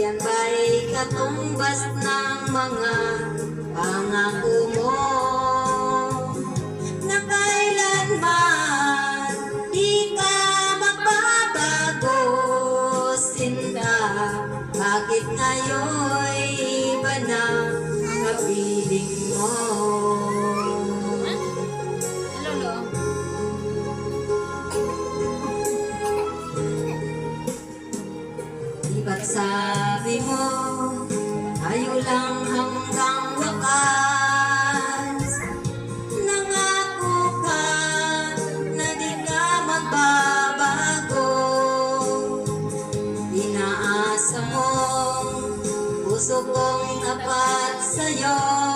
Yan ba'y katumbas ng mga pangako mo na kailanman di ka magbabago, Sinta? Bakit ngayon'y iba na kapiling mo? Ba't sabi mo, tayo lang hanggang wakas? Nangako ka na di ka magbabago. Inaasa mo, puso kong tapat sa'yo.